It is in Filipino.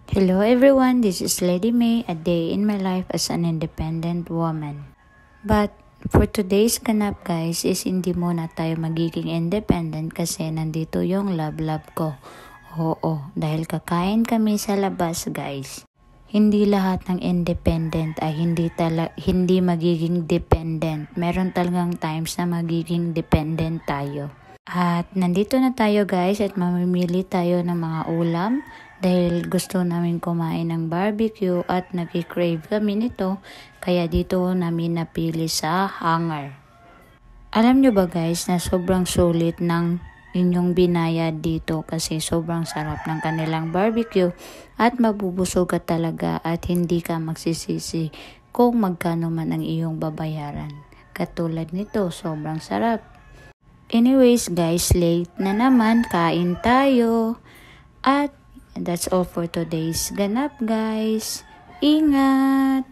Hello everyone, this is Lady May, a day in my life as an independent woman. But for today's ganap guys is hindi muna tayo magiging independent kasi nandito yung love ko. Oo, dahil kakain kami sa labas guys. Hindi lahat ng independent ay hindi magiging dependent. Meron talagang times na magiging dependent tayo. At nandito na tayo guys at mamimili tayo ng mga ulam dahil gusto namin kumain ng barbecue at nag-crave kami nito kaya dito namin napili sa hangar. Alam nyo ba guys na sobrang sulit ng inyong binayad dito kasi sobrang sarap ng kanilang barbecue at mabubusog ka talaga at hindi ka magsisisi kung magkano man ang iyong babayaran. Katulad nito, sobrang sarap. Anyways guys, late na naman, kain tayo. At that's all for today's ganap guys. Ingat!